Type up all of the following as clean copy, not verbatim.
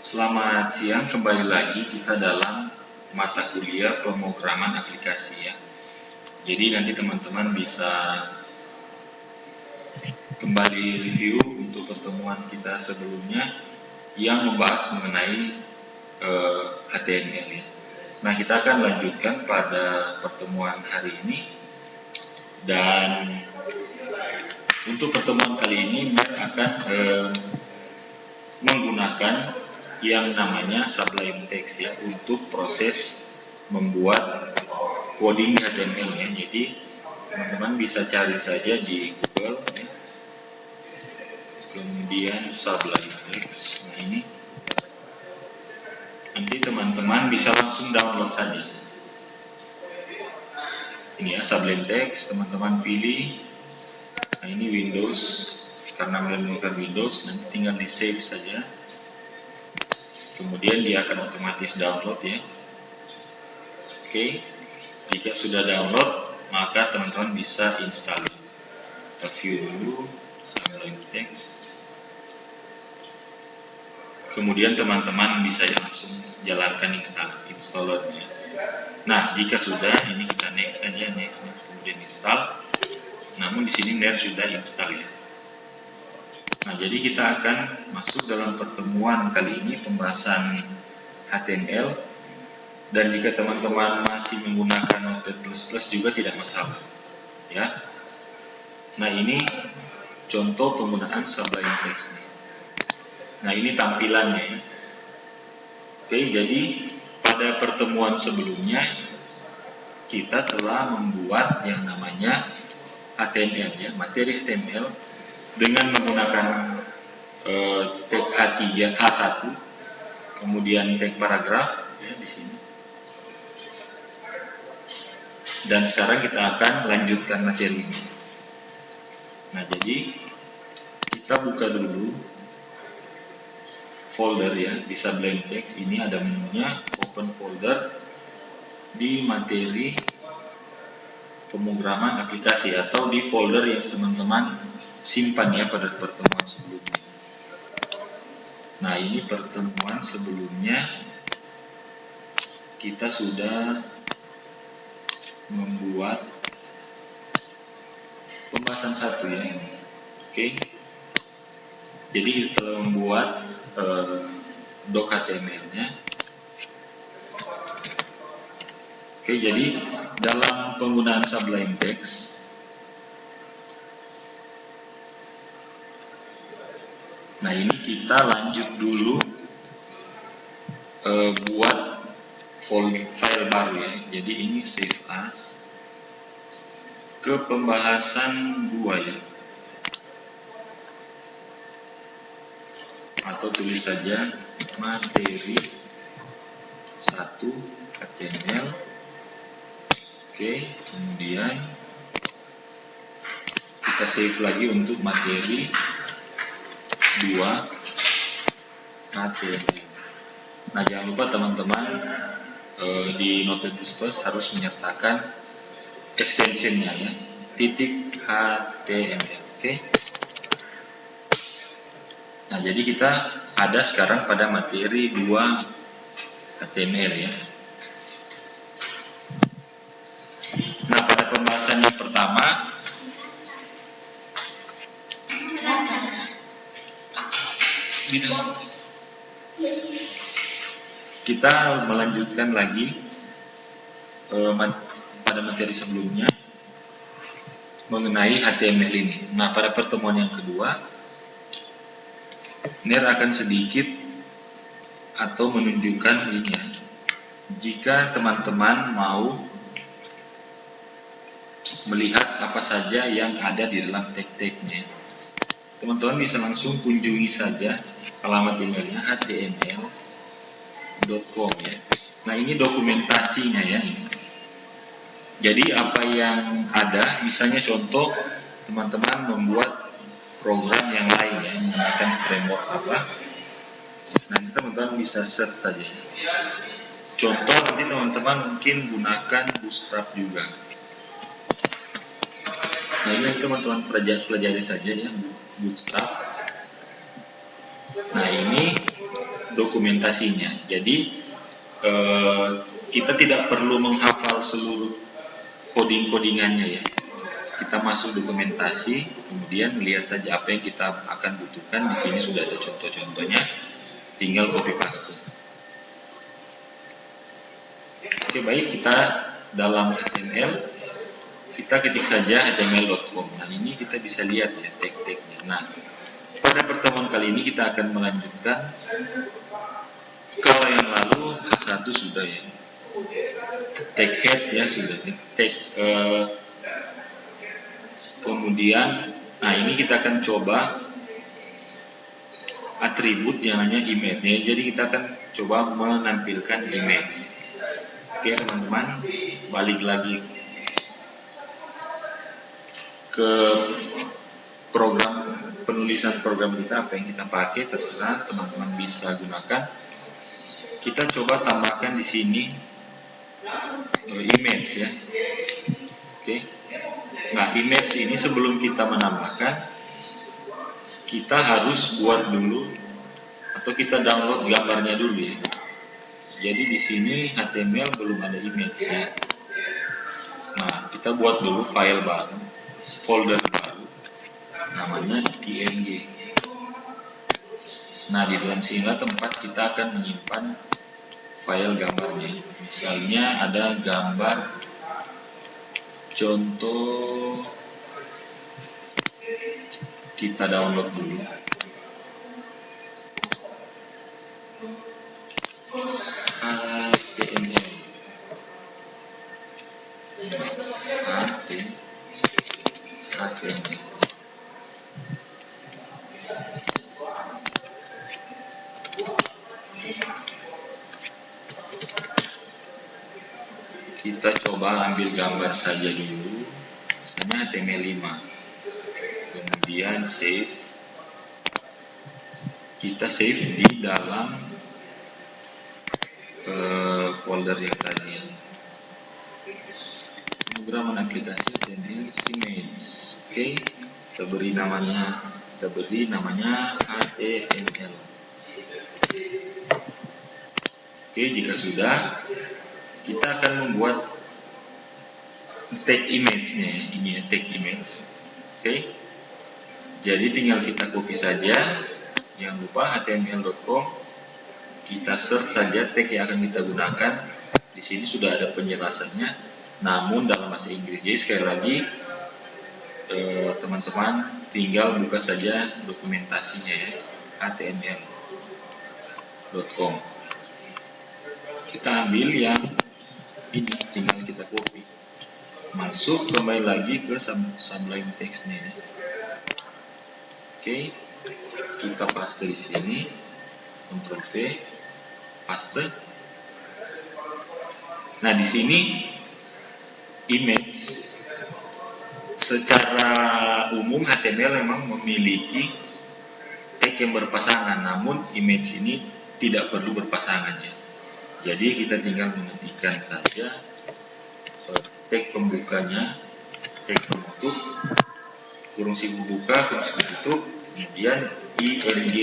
Selamat siang, kembali lagi kita dalam mata kuliah pemrograman aplikasi ya. Jadi nanti teman-teman bisa kembali review untuk pertemuan kita sebelumnya yang membahas mengenai HTML ya. Nah, kita akan lanjutkan pada pertemuan hari ini, dan untuk pertemuan kali ini Mer akan menggunakan yang namanya Sublime Text ya untuk proses membuat coding di HTML ya. Jadi teman-teman bisa cari saja di Google ya. Kemudian Sublime Text. Nah, ini nanti teman-teman bisa langsung download saja. Ini ya Sublime Text, teman-teman pilih. Nah, ini Windows, karena menggunakan Windows nanti tinggal di save saja. Kemudian dia akan otomatis download ya. Oke, jika sudah download maka teman-teman bisa install. Kita view dulu Sublime Text. Kemudian teman-teman bisa langsung jalankan installernya. Nah, jika sudah, ini kita next saja, next, kemudian install. Namun di sini Mer sudah install ya. Nah, jadi kita akan masuk dalam pertemuan kali ini pembahasan HTML. Dan jika teman-teman masih menggunakan Notepad++ juga tidak masalah ya. Nah, ini contoh penggunaan Sublime Text nih. Nah, ini tampilannya ya. Oke, jadi pada pertemuan sebelumnya kita telah membuat yang namanya HTML ya, materi HTML dengan menggunakan tag H3, H1, kemudian tag paragraf ya di sini. Dan sekarang kita akan lanjutkan materi ini. Nah, jadi kita buka dulu folder ya di Sublime Text. Ini ada menunya, open folder di materi pemrograman aplikasi atau di folder yang teman-teman simpan ya pada pertemuan sebelumnya. Nah, ini pertemuan sebelumnya kita sudah membuat pembahasan satu ya ini. Oke. Jadi kita telah membuat doc HTML-nya. Oke, jadi dalam penggunaan Sublime Text, nah ini kita lanjut dulu buat file baru ya. Jadi ini save as ke pembahasan 2 ya. Atau tulis saja materi 1 HTML. Oke, kemudian kita save lagi untuk materi 2 HTML. Nah, jangan lupa teman-teman di Notepad++ harus menyertakan extensionnya ya, .html. Oke. Nah, jadi kita ada sekarang pada materi 2 HTML ya. Nah, pada pembahasan yang pertama kita melanjutkan lagi pada materi sebelumnya mengenai HTML ini. Nah, pada pertemuan yang kedua Ner akan sedikit atau menunjukkan ini ya. Jika teman-teman mau melihat apa saja yang ada di dalam tag-tagnya, teman-teman bisa langsung kunjungi saja alamat emailnya html.com ya. Nah, ini dokumentasinya ya ini. Jadi apa yang ada, misalnya contoh teman-teman membuat program yang lain ya, menggunakan framework apa, nanti teman-teman bisa search saja. Contoh nanti teman-teman mungkin gunakan Bootstrap juga. Nah, ini teman-teman pelajari saja ya, Bootstrap. Nah, ini dokumentasinya. Jadi kita tidak perlu menghafal seluruh coding-codingannya ya. Kita masuk dokumentasi, kemudian lihat saja apa yang kita akan butuhkan. Di sini sudah ada contoh-contohnya, tinggal copy paste. Oke, baik, kita dalam HTML kita ketik saja html.com. Nah, ini kita bisa lihat ya tag-tagnya. Nah, pada pertemuan kali ini kita akan melanjutkan. Kalau yang lalu H1 sudah ya, tag head ya sudah, tag kemudian, nah ini kita akan coba atribut yang namanya image ya. Jadi kita akan coba menampilkan image. Oke teman-teman, balik lagi ke program penulisan program kita, apa yang kita pakai terserah teman-teman bisa gunakan. Kita coba tambahkan di sini image ya. Oke. Nah, image ini sebelum kita menambahkan, kita harus buat dulu atau kita download gambarnya dulu ya. Jadi di sini HTML belum ada image ya. Nah, kita buat dulu file baru, folder baru, namanya img. Nah, di dalam sinilah tempat kita akan menyimpan file gambarnya. Misalnya ada gambar contoh, kita download dulu. HTML. Kita coba ambil gambar saja dulu, misalnya HTML5, kemudian save. Kita save di dalam folder yang tadi ya. Program aplikasi HTML image. Oke, kita beri namanya HTML. Oke, jika sudah, kita akan membuat tag image-nya ya. Ini ya tag image. Oke. Jadi tinggal kita copy saja. Jangan lupa html.com. Kita search saja tag yang akan kita gunakan. Di sini sudah ada penjelasannya, namun dalam bahasa Inggris. Jadi sekali lagi teman-teman tinggal buka saja dokumentasinya ya, html.com. Kita ambil yang ini, tinggal kita copy, masuk, kembali lagi ke Sublime Text-nya ya. Oke, kita paste di sini, Ctrl V, paste. Nah, di sini image secara umum HTML memang memiliki tag yang berpasangan, namun image ini tidak perlu berpasangan ya. Jadi kita tinggal mengetikkan saja tag pembukanya, tag penutup, kurung sibuk buka, kurung sibuk tutup, kemudian img,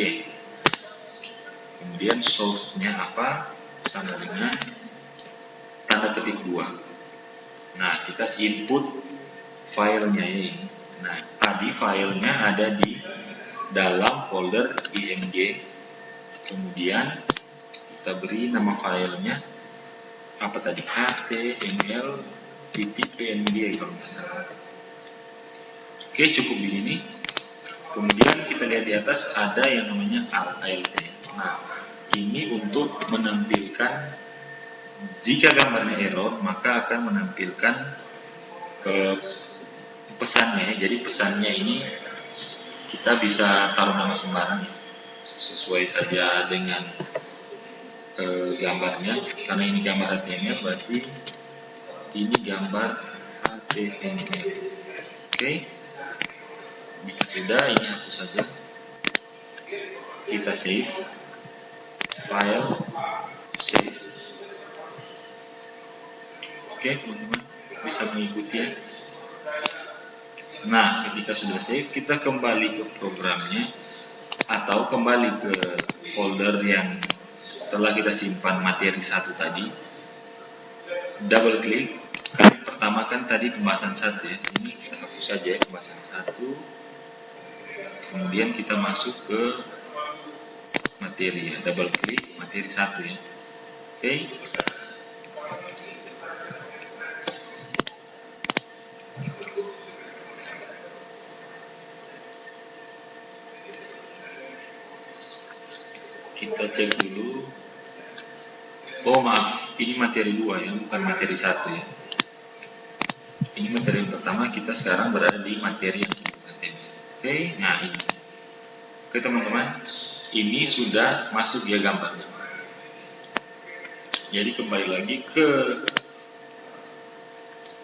kemudian source-nya apa, sama dengan tanda petik 2. Nah, kita input filenya ya ini. Nah, tadi filenya ada di dalam folder img, kemudian kita beri nama filenya apa tadi, html.png kalau nggak salah. Oke, cukup begini. Kemudian kita lihat di atas ada yang namanya alt. Nah, ini untuk menampilkan jika gambarnya error, maka akan menampilkan pesannya. Jadi pesannya ini kita bisa taruh nama sembarang sesuai saja dengan gambarnya. Karena ini gambar HTML, berarti ini gambar HTML. Oke, jika sudah, ini hapus saja. Kita save file, save. Oke teman-teman, bisa mengikuti ya. Nah, ketika sudah save, kita kembali ke programnya atau kembali ke folder yang Setelah kita simpan materi satu tadi, double klik. Kali pertama kan tadi pembahasan satu ya, ini kita hapus saja ya pembahasan satu. Kemudian kita masuk ke materi ya, double klik materi satu ya. Oke. Kita cek dulu. Oh maaf, ini materi 2 ya, bukan materi 1 ya. Ini materi yang pertama, kita sekarang berada di materi yang kedua. Oke, nah ini. Oke teman-teman, ini sudah masuk ya gambarnya. Jadi kembali lagi ke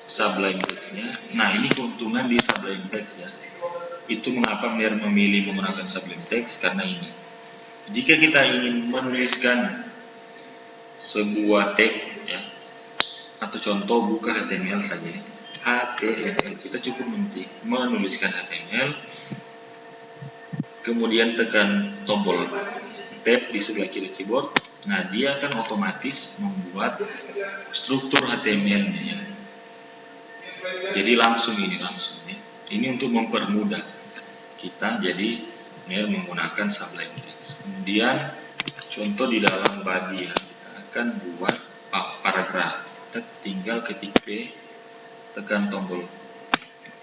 Sublime Text-nya. Nah ini keuntungan di Sublime Text ya. Itu mengapa Mir memilih menggunakan Sublime Text, karena ini. Jika kita ingin menuliskan sebuah tag ya, atau contoh buka HTML saja, HTML, kita cukup menuliskan HTML, kemudian tekan tombol tab di sebelah kiri keyboard. Nah dia akan otomatis membuat struktur HTML-nya ya. Jadi langsung ya. Ini untuk mempermudah kita, jadi Mir menggunakan Sublime Text. Kemudian contoh di dalam body ya, kita akan buat paragraf. Kita tinggal ketik P, tekan tombol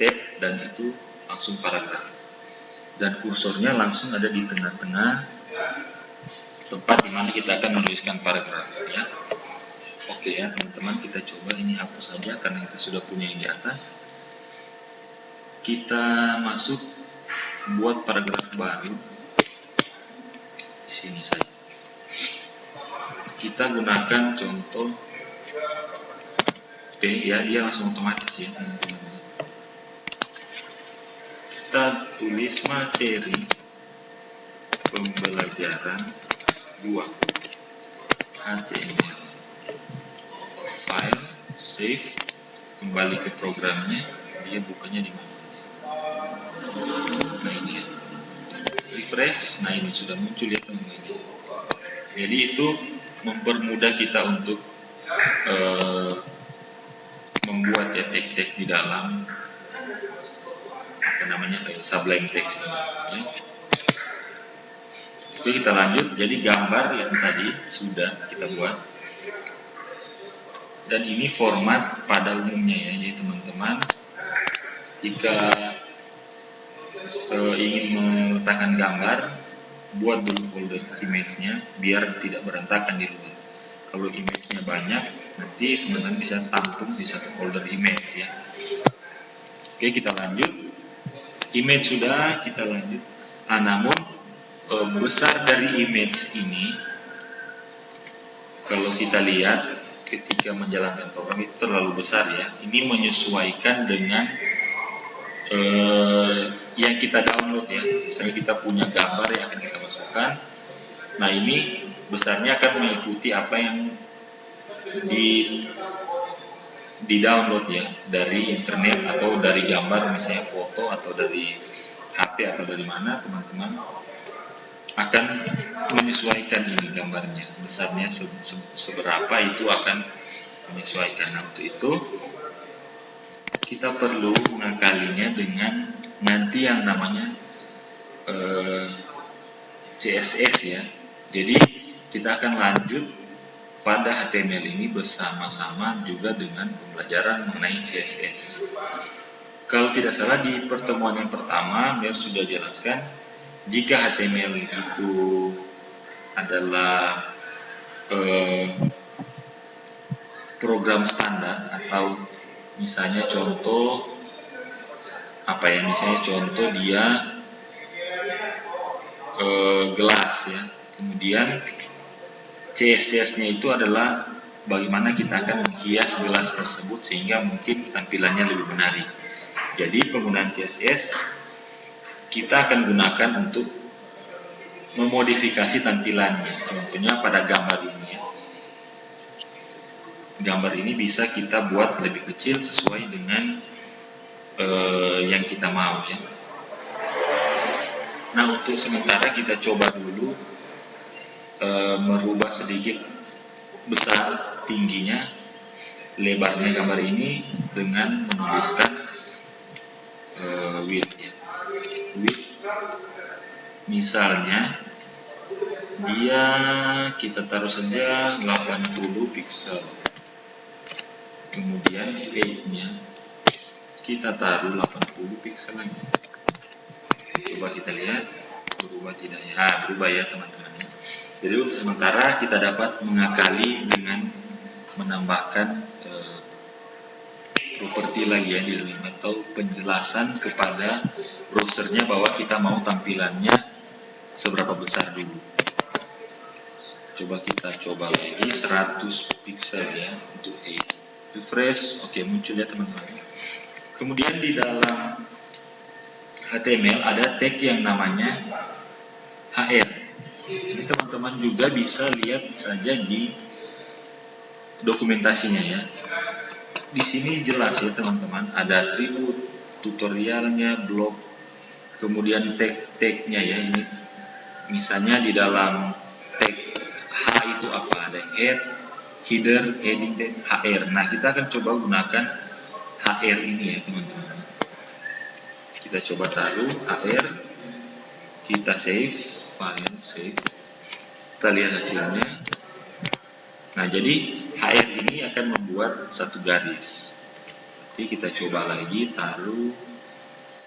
tab, dan itu langsung paragraf. Dan kursornya langsung ada di tengah-tengah tempat dimana kita akan menuliskan paragraf ya. Oke ya teman-teman, kita coba ini hapus saja karena kita sudah punya yang di atas. Kita masuk buat paragraf baru di sini saja. Kita gunakan contoh P ya, dia langsung otomatis ya teman-teman. Kita tulis materi pembelajaran 2 HTML, file, save, kembali ke programnya, dia bukanya di mana? Nah ini ya, refresh. Nah ini sudah muncul ya teman-teman. Jadi itu mempermudah kita untuk membuat ya tag-tag di dalam Sublime Text ini ya. Oke kita lanjut. Jadi gambar yang tadi sudah kita buat, dan ini format pada umumnya ya. Jadi teman-teman jika ingin meletakkan gambar, buat dulu folder image-nya biar tidak berantakan di luar. Kalau image-nya banyak, nanti teman-teman bisa tampung di satu folder image ya. Oke kita lanjut. Image sudah, kita lanjut. Namun besar dari image ini, kalau kita lihat ketika menjalankan program itu terlalu besar ya. Ini menyesuaikan dengan yang kita download ya. Misalnya kita punya gambar yang akan kita masukkan. Nah ini besarnya akan mengikuti apa yang di download ya dari internet atau dari gambar, misalnya foto atau dari HP atau dari mana, teman-teman akan menyesuaikan ini gambarnya besarnya seberapa, itu akan menyesuaikan. Nah untuk itu kita perlu mengakalinya dengan nanti yang namanya CSS ya. Jadi kita akan lanjut pada HTML ini bersama-sama juga dengan pembelajaran mengenai CSS. Kalau tidak salah di pertemuan yang pertama Mir sudah jelaskan, jika HTML itu adalah program standar, atau misalnya contoh misalnya contoh dia gelas ya, kemudian CSS-nya itu adalah bagaimana kita akan menghias gelas tersebut sehingga mungkin tampilannya lebih menarik. Jadi penggunaan CSS kita akan gunakan untuk memodifikasi tampilannya. Contohnya pada gambar ini ya. Gambar ini bisa kita buat lebih kecil sesuai dengan yang kita mau ya. Nah untuk sementara kita coba dulu merubah sedikit besar tingginya lebarnya gambar ini dengan menuliskan width ya. Width misalnya dia kita taruh saja 80 pixel, kemudian height-nya kita taruh 80 pixel lagi. Coba kita lihat berubah tidak ya? Berubah ya teman-teman. Jadi untuk sementara kita dapat mengakali dengan menambahkan properti lagi ya di dalam, atau penjelasan kepada browsernya bahwa kita mau tampilannya seberapa besar dulu. Coba kita coba lagi 100 pixel ya untuk height. Refresh, oke, muncul ya teman-teman. Kemudian di dalam HTML ada tag yang namanya HR. Jadi teman-teman juga bisa lihat saja di dokumentasinya ya. Di sini jelas ya teman-teman, ada atribut, tutorialnya, blog, kemudian tag-tagnya ya. Ini misalnya di dalam tag H itu apa? Ada head, header, heading, tag, HR. Nah, kita akan coba gunakan HR ini ya teman-teman. Kita coba taruh HR, kita save, file save, kita lihat hasilnya. Nah, jadi HR ini akan membuat satu garis. Nanti kita coba lagi taruh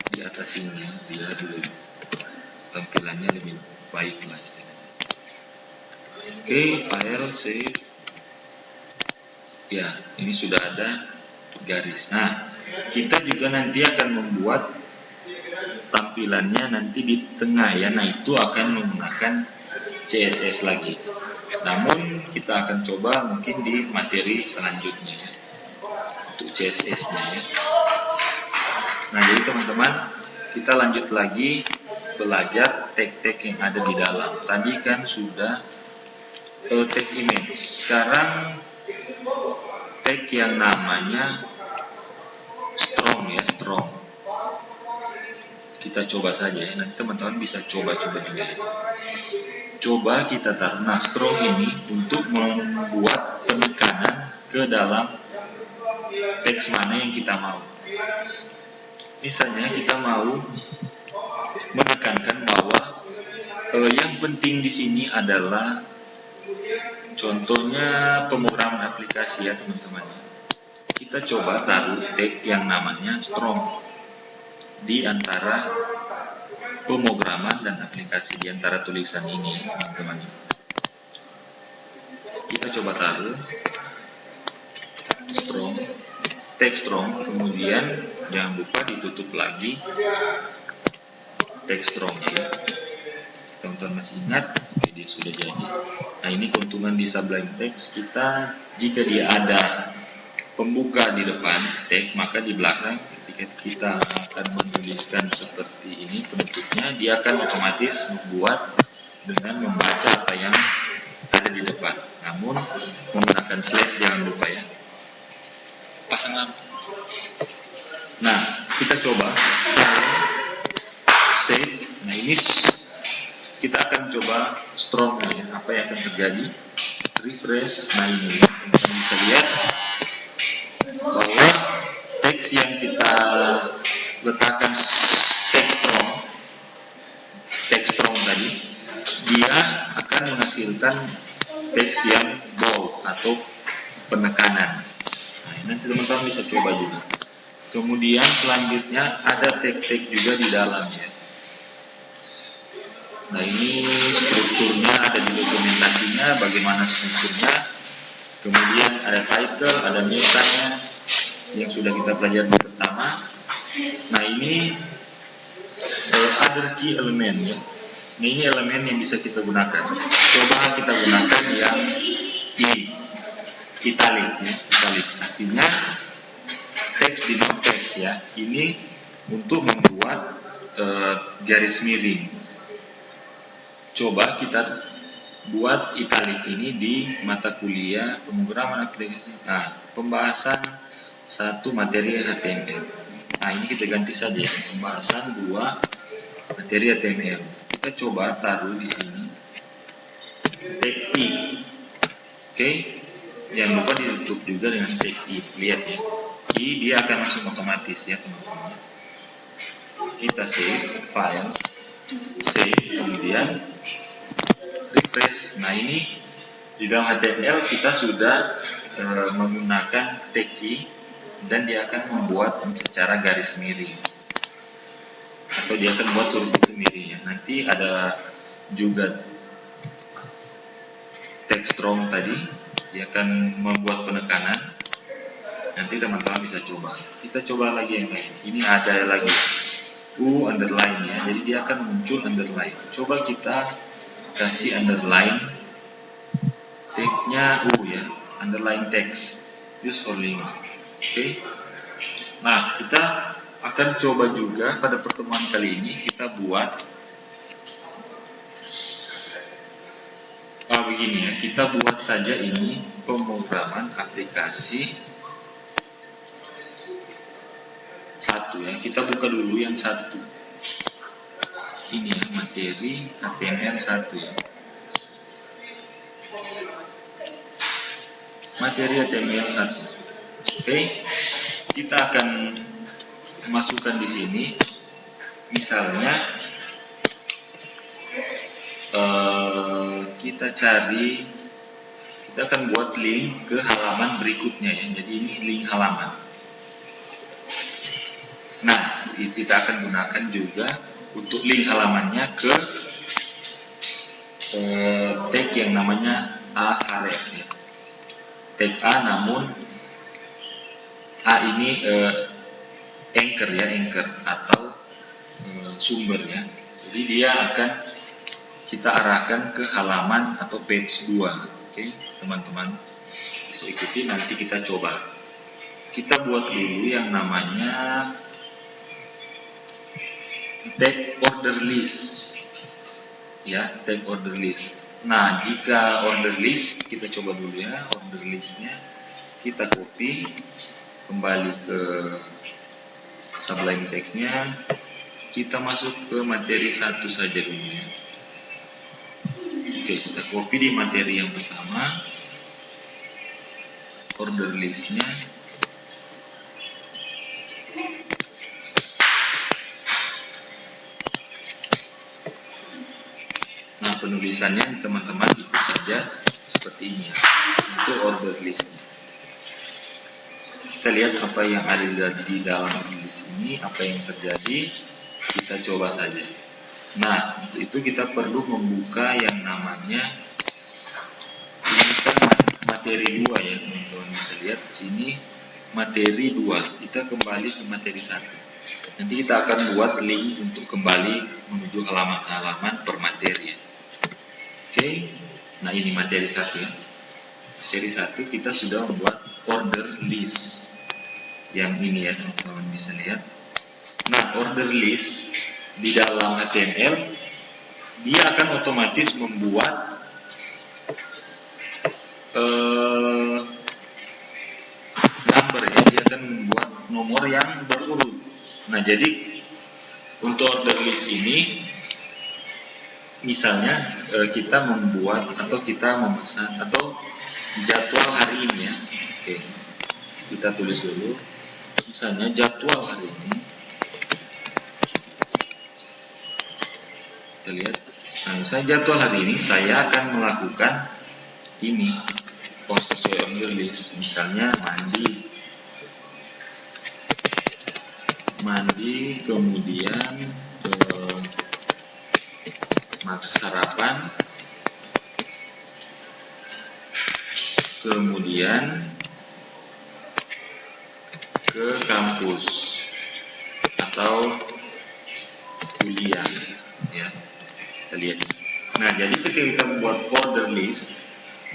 di atas sini, biar tampilannya lebih baik lah istilahnya. Oke, file save. Ya, ini sudah ada garis. Nah, kita juga nanti akan membuat tampilannya nanti di tengah ya. Nah, itu akan menggunakan CSS lagi. Namun kita akan coba mungkin di materi selanjutnya ya, untuk CSS-nya ya. Nah, jadi teman-teman, kita lanjut lagi belajar tag-tag yang ada di dalam. Tadi kan sudah tag image. Sekarang tag yang namanya strong ya, strong. Kita coba saja ya. Nanti teman-teman bisa coba-coba juga. Coba kita taruh. Nah, strong ini untuk membuat penekanan ke dalam teks mana yang kita mau. Misalnya kita mau menekankan bahwa yang penting di sini adalah contohnya pemrograman aplikasi ya teman-teman. Kita coba taruh tag yang namanya strong di antara pemrograman dan aplikasi, di antara tulisan ini ya teman-teman. Kita coba taruh strong, tag strong, kemudian jangan lupa ditutup lagi tag strong ya. Teman-teman masih ingat? Oke, dia sudah jadi. Nah, ini keuntungan di Sublime Text. Kita jika dia ada pembuka di depan tag, maka di belakang ketika kita akan menuliskan seperti ini penutupnya, dia akan otomatis membuat dengan membaca apa yang ada di depan. Namun menggunakan slash jangan lupa ya. Pasang lampu. Nah, kita coba save. Nah, ini kita akan coba strong ya, apa yang akan terjadi. Refresh. Nah, ini teman-teman bisa lihat bahwa teks yang kita letakkan teks strong tadi, dia akan menghasilkan teks yang bold atau penekanan. Nah, nanti teman-teman bisa coba juga. Kemudian selanjutnya ada tag-tag juga di dalamnya. Nah, ini strukturnya ada di dokumentasinya, bagaimana strukturnya. Kemudian ada title, ada metanya yang sudah kita pelajari di pertama. Nah, ini other key element ya. Nah, ini elemen yang bisa kita gunakan. Coba kita gunakan yang italic ya. Italic artinya text denote text ya. Ini untuk membuat garis miring. Coba kita buat italic ini di mata kuliah pemrograman aplikasi. Nah, pembahasan 1 materi HTML. Nah, ini kita ganti saja pembahasan 2 materi HTML. Kita coba taruh di sini tag I. Oke, jangan lupa ditutup juga dengan tag I. Lihat ya, I dia akan langsung otomatis ya teman-teman. Kita save file, save, kemudian refresh. Nah ini di dalam HTML kita sudah menggunakan tag I dan dia akan membuat secara garis miring atau dia akan buat huruf itu miring ya. Nanti ada juga tag strong tadi, dia akan membuat penekanan. Nanti teman-teman bisa coba. Kita coba lagi yang lain. Ini ada lagi U underline ya, jadi dia akan muncul underline. Coba kita kasih underline tagnya U ya, underline text, use for link. Oke. Nah, kita akan coba juga pada pertemuan kali ini kita buat begini ya, kita buat saja ini pemrograman aplikasi satu ya. Kita buka dulu yang satu. Ini ya, materi HTML 1 ya. Materi HTML 1. Oke. Kita akan masukkan di sini misalnya kita akan buat link ke halaman berikutnya ya. Jadi ini link halaman. Nah, kita akan gunakan juga untuk link halamannya ke tag yang namanya A href ya. Tag A, namun A ini anchor ya, anchor atau sumber ya. Jadi dia akan kita arahkan ke halaman atau page 2. Oke, teman-teman bisa ikuti, nanti kita coba. Kita buat dulu yang namanya tag order list ya, tag order list. Nah, jika order list, kita coba dulu ya, order listnya kita copy kembali ke Sublime Text-nya, kita masuk ke materi 1 saja dulu ya. Oke, kita copy di materi yang pertama, order listnya. Nah, penulisannya teman-teman ikut saja seperti ini untuk order listnya. Kita lihat apa yang ada di dalam order list ini, apa yang terjadi, kita coba saja. Nah, untuk itu kita perlu membuka yang namanya, ini kan materi 2 ya teman-teman, bisa lihat sini materi 2. Kita kembali ke materi 1. Nanti kita akan buat link untuk kembali menuju halaman-halaman per materi ya. Oke, nah ini materi 1 ya. Materi 1 kita sudah membuat order list yang ini ya teman-teman, bisa lihat. Nah, order list di dalam HTML dia akan otomatis membuat number ya, dia akan membuat nomor yang berurut. Nah, jadi untuk order list ini misalnya kita membuat atau kita memesan atau jadwal hari ini ya. Oke, kita tulis dulu misalnya jadwal hari ini. Kita lihat, nah misalnya jadwal hari ini saya akan melakukan ini sesuai order list, misalnya mandi kemudian makan sarapan, kemudian ke kampus atau kuliah ya. Kita lihat. Nah, jadi ketika kita membuat order list,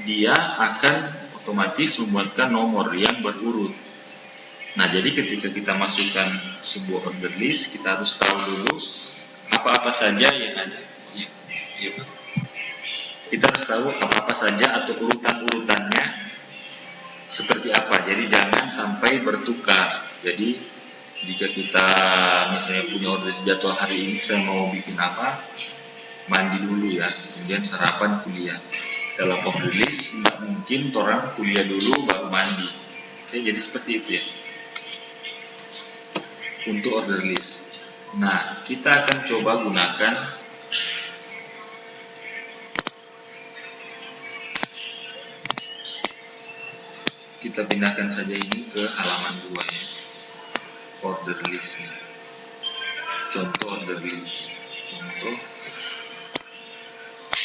dia akan otomatis membuatkan nomor yang berurut. Nah, jadi ketika kita masukkan sebuah order list, kita harus tahu dulu apa-apa saja yang ada. Ya. Kita harus tahu apa-apa saja atau urutan-urutannya seperti apa. Jadi jangan sampai bertukar. Jadi jika kita misalnya punya order jadwal hari ini, saya mau bikin apa, mandi dulu ya, kemudian sarapan kuliah. dalam order list nggak mungkin orang kuliah dulu baru mandi. Oke, jadi seperti itu ya untuk order list. Nah, kita akan coba gunakan kita pindahkan saja ini ke halaman 2 ya, order list nih. Contoh order list. Contoh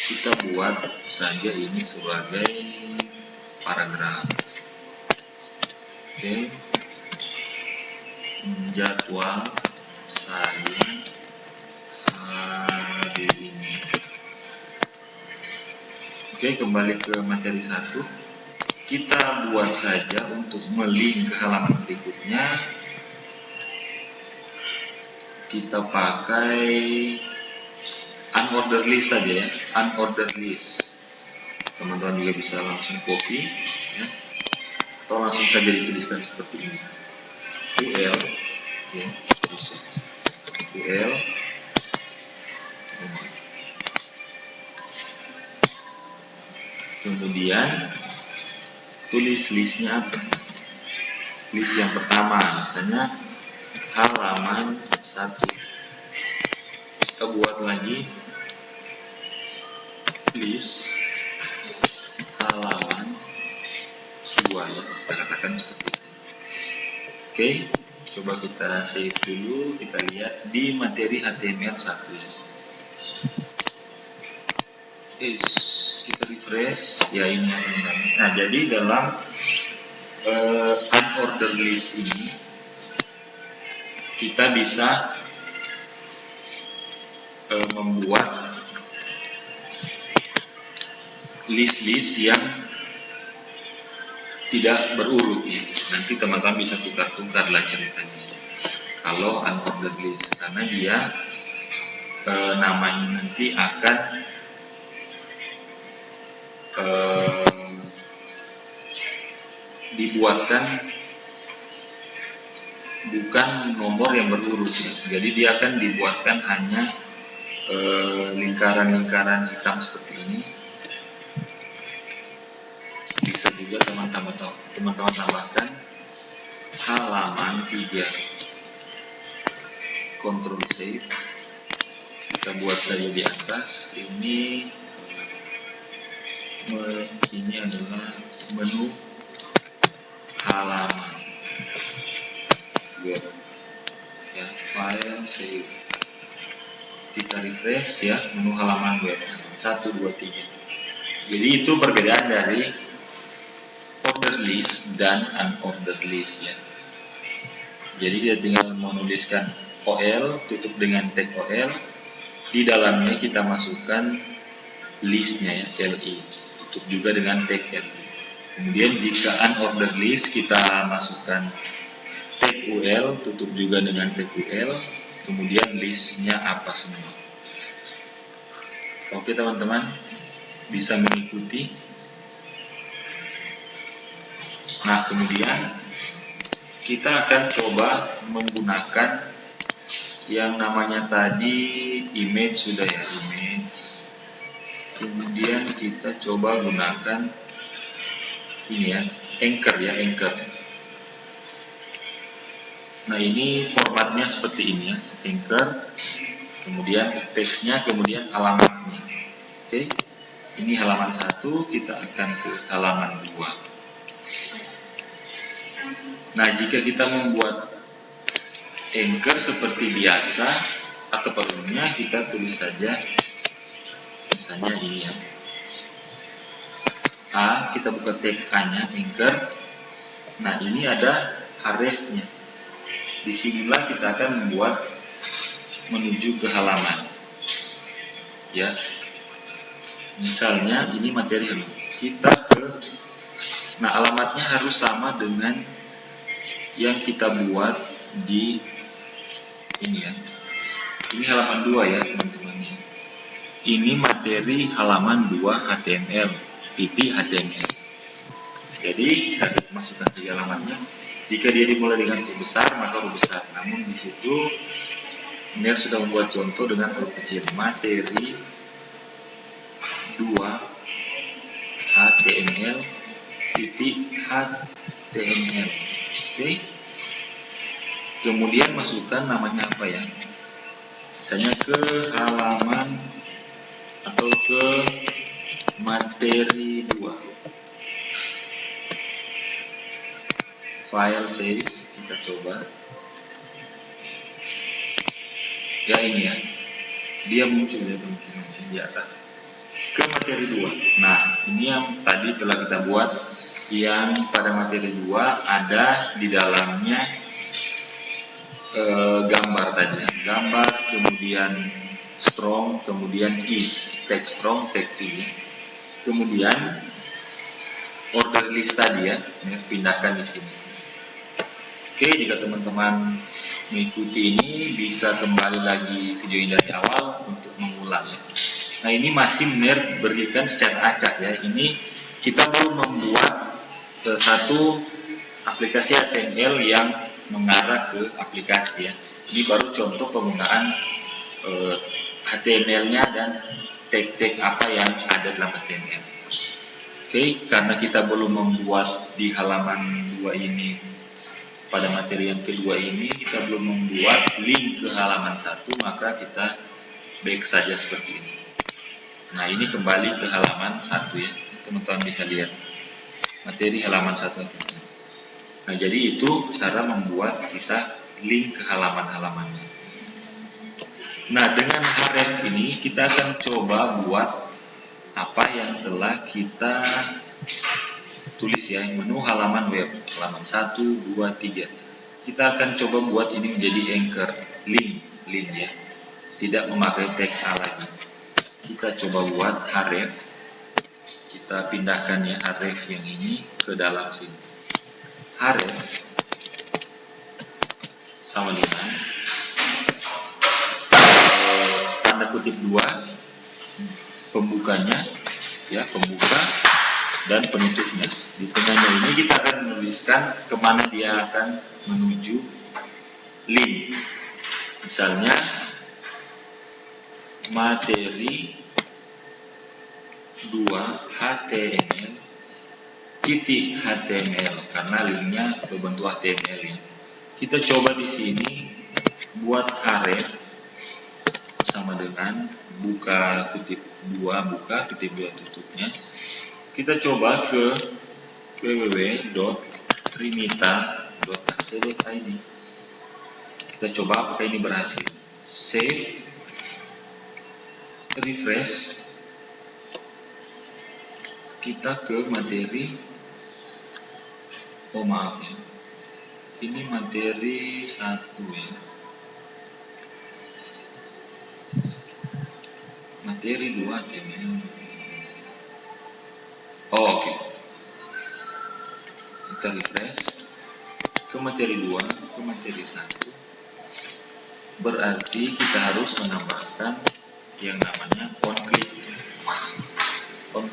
kita buat saja ini sebagai paragraf. Oke. Jadwal saya hari ini. Oke, kembali ke materi 1. Kita buat saja untuk melink ke halaman berikutnya. Kita pakai unordered list saja ya, unordered list. Teman-teman juga bisa langsung copy ya, atau langsung saja dituliskan seperti ini. UL ya, bisa. UL kemudian tulis listnya apa? List yang pertama misalnya halaman 1. Kita buat lagi list halaman 2 ya, kita katakan seperti itu. Oke, coba kita save dulu, kita lihat di materi HTML 1 ya. Kita refresh ya, ini ya teman-teman. Nah, jadi dalam unordered list ini kita bisa membuat list-list yang tidak berurut ya. Nanti teman-teman bisa tukar-tukar lah ceritanya kalau unordered list, karena dia namanya nanti akan dibuatkan bukan nomor yang berurut ya. Jadi dia akan dibuatkan hanya lingkaran-lingkaran hitam seperti ini. Bisa juga teman-teman tambahkan halaman 3. Ctrl save. Kita buat saja di atas. Ini adalah menu halaman web ya, file save. Kita refresh ya, menu halaman web 1, 2, 3. Jadi itu perbedaan dari ordered list dan unordered list ya. Jadi kita tinggal menuliskan OL, tutup dengan tag OL, di dalamnya kita masukkan listnya ya, LI, tutup juga dengan tag LI. Kemudian jika unordered list kita masukkan tag UL, tutup juga dengan tag UL, kemudian listnya apa semua. Oke teman-teman, bisa mengikuti. Nah, kemudian kita akan coba menggunakan yang namanya tadi image sudah ya, image. Kemudian kita coba gunakan ini ya, anchor ya, anchor. Nah, ini formatnya seperti ini ya, anchor, kemudian teksnya, kemudian alamatnya. Oke, ini halaman 1, kita akan ke halaman 2. Nah, jika kita membuat anchor seperti biasa atau pada umumnya, kita tulis saja misalnya ini ya, A, kita buka tag A-nya, anchor. Nah, ini ada hrefnya. Disinilah kita akan membuat menuju ke halaman. Ya. Misalnya ini materi kita nah, alamatnya harus sama dengan yang kita buat di ini ya. Ini halaman 2 ya, teman-teman. Ini materi halaman 2 HTML. .html. Jadi kita masukkan ke alamatnya. Jika dia dimulai dengan huruf besar, maka huruf besar. Namun di situ Ner sudah membuat contoh dengan huruf kecil. Materi 2 html titik html. Oke. Kemudian masukkan namanya apa ya? Misalnya ke halaman atau ke materi 2. File save, kita coba. Ya ini ya. Dia muncul ya teman-teman di atas. Ke materi 2. Nah, ini yang tadi telah kita buat, yang pada materi 2 ada di dalamnya gambar tadi ya. Gambar, kemudian strong, kemudian tag strong, tag i. Kemudian order list tadi ya, ini pindahkan di sini. Oke, jika teman-teman mengikuti ini bisa kembali lagi video ini dari awal untuk mengulang ya. Nah, ini masih berikan secara acak ya. Ini kita belum membuat satu aplikasi HTML yang mengarah ke aplikasi ya. Ini baru contoh penggunaan HTML-nya dan tag-tag apa yang ada dalam HTML. Oke, karena kita belum membuat di halaman 2 ini, pada materi yang kedua ini kita belum membuat link ke halaman 1, maka kita back saja seperti ini. Nah, ini kembali ke halaman 1 ya. Teman-teman bisa lihat materi halaman 1. Nah, jadi itu cara membuat kita link ke halaman-halamannya. Nah, dengan href ini kita akan coba buat apa yang telah kita tulis ya, menu halaman web, halaman 1, 2, 3. Kita akan coba buat ini menjadi anchor, link ya. Tidak memakai tag A lagi. Kita coba buat href. Kita pindahkan ya href yang ini ke dalam sini. Href sama dengan tanda kutip 2 pembukanya ya, pembuka dan penutupnya. Di tengahnya ini kita akan menuliskan kemana dia akan menuju link. Misalnya materi 2 HTML titik HTML, karena linknya berbentuk HTML ya. Kita coba di sini buat href sama dengan buka kutip 2, buka kutip 2 tutupnya. Kita coba ke www.trimita.ac.id. Kita coba apakah ini berhasil. Save, refresh. Kita ke materi, oh maaf ya, ini materi 1 ya, materi 2 HTML. Oh, oke. Kita refresh ke materi 2, ke materi 1. Berarti kita harus menambahkan yang namanya on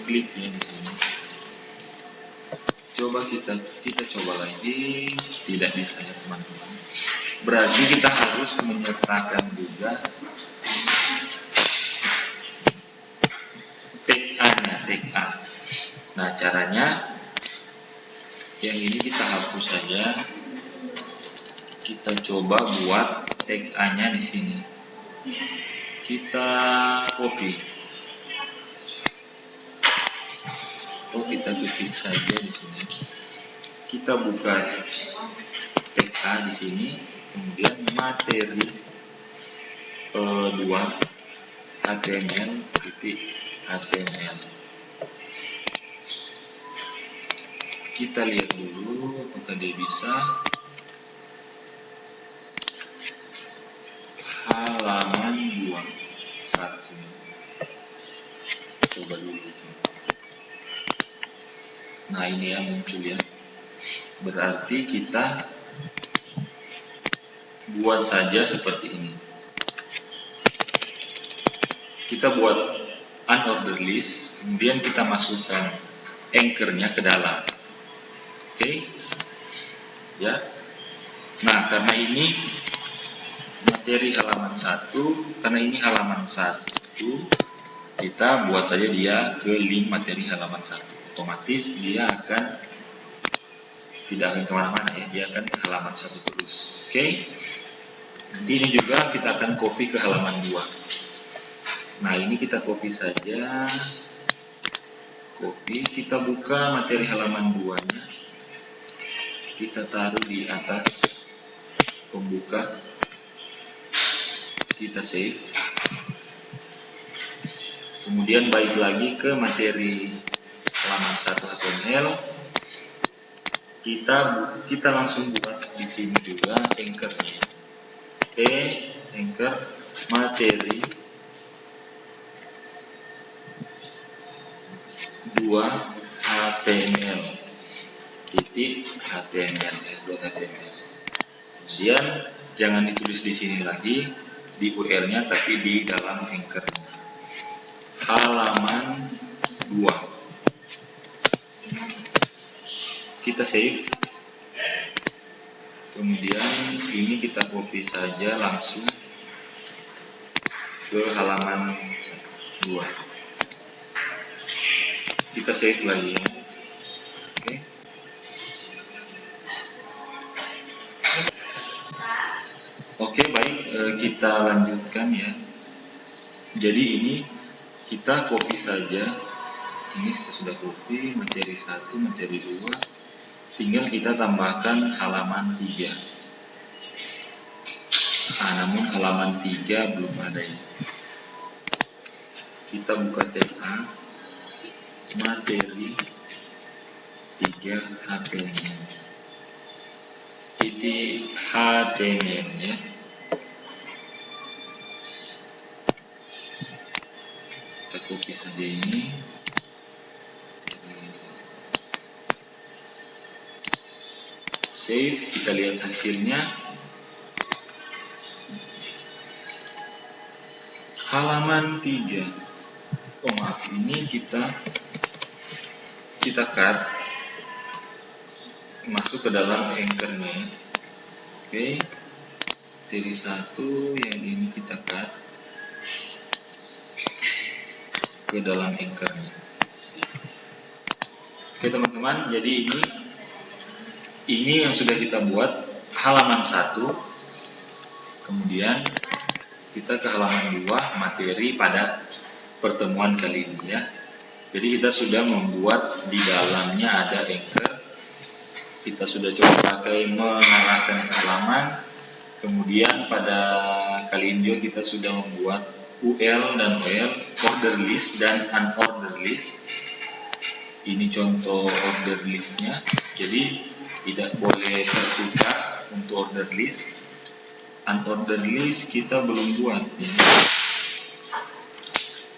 click ya di sini. Coba kita coba lagi, tidak bisa ya teman-teman. Berarti kita harus menyertakan juga tag A-nya, tag A. Nah, caranya yang ini kita hapus saja. Kita coba buat tag A-nya di sini. Kita copy. Atau kita ketik saja di sini. Kita buka tag A di sini, kemudian materi 2 HTML titik HTML. Kita lihat dulu apakah dia bisa. Halaman 2 1. Coba dulu. Nah, ini ya muncul ya. Berarti kita buat saja seperti ini. Kita buat unordered list, kemudian kita masukkan anchor-nya ke dalam. Oke. Ya. Nah, karena ini materi halaman 1, karena ini halaman 1, kita buat saja dia ke link materi halaman 1. otomatis dia akan tidak akan kemana-mana ya, dia akan ke halaman 1 terus. Oke. Nanti ini juga kita akan copy ke halaman 2. Nah, ini kita copy saja. Copy, kita buka materi halaman 2-nya. Kita taruh di atas pembuka. Kita save. Kemudian balik lagi ke materi halaman 1 HTML. Kita langsung buat di sini juga anchor-nya. Anchor materi 2 HTML titik HTML .html. Kemudian jangan ditulis di sini lagi di URL-nya, tapi di dalam anchor-nya. Halaman 2. Kita save. Kemudian ini kita copy saja langsung ke halaman 2. Kita save lagi ya. Oke, baik, kita lanjutkan ya. Jadi ini kita copy saja. Ini kita sudah copy materi 1, materi 2. Tinggal kita tambahkan halaman 3. Namun halaman 3 belum ada ya. Kita buka tab A, materi 3 HTML titik HTML ya. Kita copy saja ini. Save, kita lihat hasilnya. Halaman 3. Oh maaf, ini kita cut masuk ke dalam anchor-nya. Oke. Materi 1 yang ini kita cut ke dalam anchor-nya. Oke teman-teman, jadi ini yang sudah kita buat halaman 1. Kemudian kita ke halaman 2 materi pada pertemuan kali ini ya. Jadi kita sudah membuat di dalamnya ada anchor. Kita sudah coba pakai mengarahkan ke halaman. Kemudian pada kali ini juga kita sudah membuat UL dan OL, order list dan unorder list. Ini contoh order listnya. Jadi tidak boleh tertukar untuk order list. Unorder list kita belum buat ya.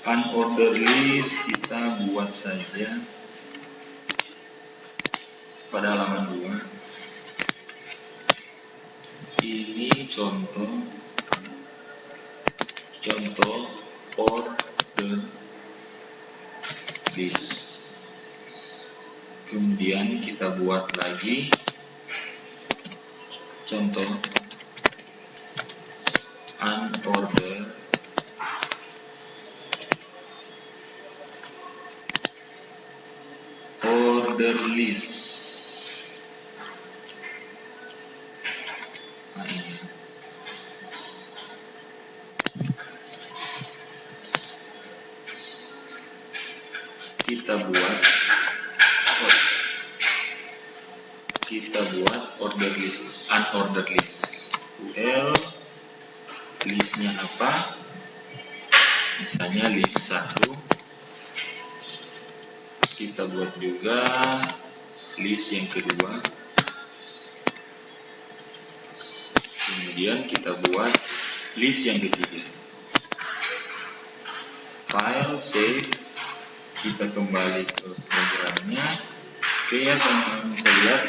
Unorder list kita buat saja pada halaman 2. Ini contoh order list. Kemudian kita buat lagi contoh unorder order list. Nah ini kita buat order list, unorder list. UL listnya apa? Misalnya list 1. Kita buat juga list yang kedua. Kemudian kita buat list yang ketiga. File, save. Kita kembali ke programnya. Oke ya teman-teman, bisa lihat.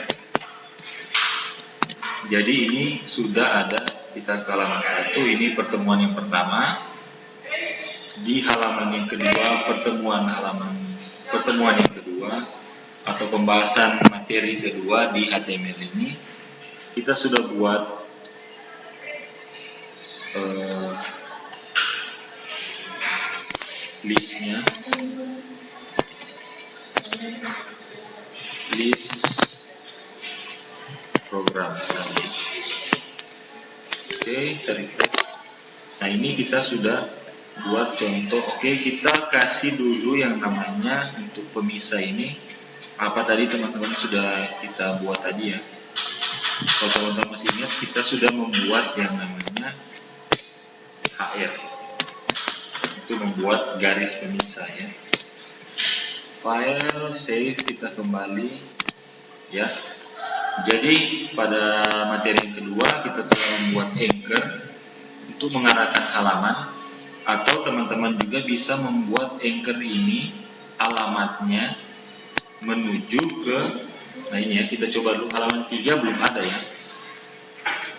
Jadi ini sudah ada, kita ke halaman 1, ini pertemuan yang pertama. Di halaman yang kedua, pertemuan yang kedua atau pembahasan materi kedua di HTML ini, kita sudah buat listnya. list program misalnya. Oke, kita refresh. Nah, ini kita sudah buat contoh. Oke, kita kasih dulu yang namanya untuk pemisah ini apa tadi teman-teman sudah kita buat tadi ya. Kalau teman-teman masih ingat, kita sudah membuat yang namanya HR. Itu membuat garis pemisah ya. File, save, kita kembali ya. Jadi pada materi yang kedua kita telah membuat anchor untuk mengarahkan halaman, atau teman-teman juga bisa membuat anchor ini alamatnya menuju ke, nah ini ya, kita coba dulu halaman 3 belum ada ya.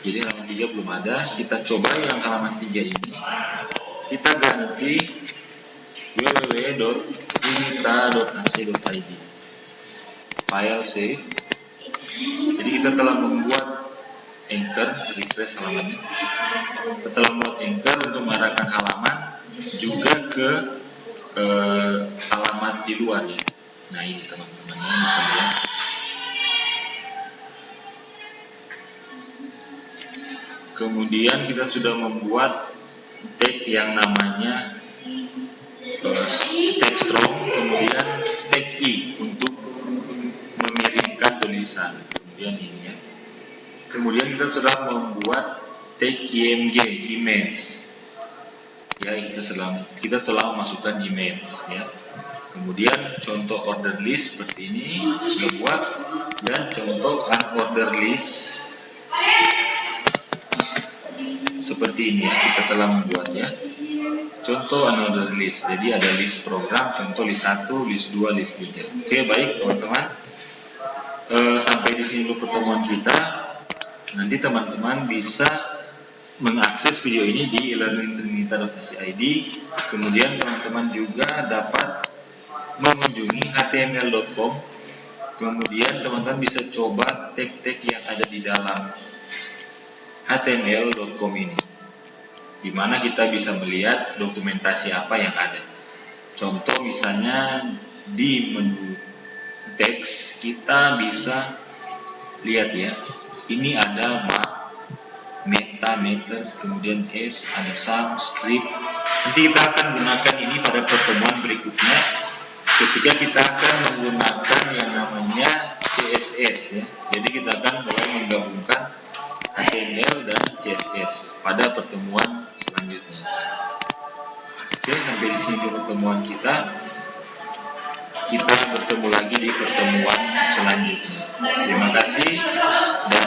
Jadi halaman 3 belum ada, kita coba yang halaman 3 ini kita ganti www.trinita.ac.id. File, save. Jadi kita telah membuat anchor, refresh halamannya. Kita telah membuat anchor untuk mengarahkan halaman juga ke alamat di luar ya. Nah ini teman-teman bisa lihat. Kemudian kita sudah membuat tag yang namanya tag strong, kemudian tag i untuk memiringkan tulisan. Kemudian ini ya. Kemudian kita sudah membuat tag img, image. Ya, kita telah memasukkan image ya. Kemudian contoh order list seperti ini sudah buat, dan contoh unorder list seperti ini ya, kita telah membuatnya. Contoh unorder list. Jadi ada list program, contoh list 1, list 2, list 3. Oke, baik teman-teman. Sampai di sini dulu pertemuan kita. Nanti teman-teman bisa mengakses video ini di e-learning.trinita.ac.id. Kemudian teman-teman juga dapat mengunjungi html.com. Kemudian teman-teman bisa coba tag-tag yang ada di dalam html.com ini, di mana kita bisa melihat dokumentasi apa yang ada. Contoh misalnya di menu teks kita bisa lihat ya, ini ada map, meta, meter, kemudian s, ada sum, script. Nanti kita akan gunakan ini pada pertemuan berikutnya ketika kita akan menggunakan yang namanya CSS ya. Jadi kita akan mulai menggabungkan HTML dan CSS pada pertemuan selanjutnya. Oke, sampai di sini pertemuan kita. Kita bertemu lagi di pertemuan selanjutnya. Terima kasih dan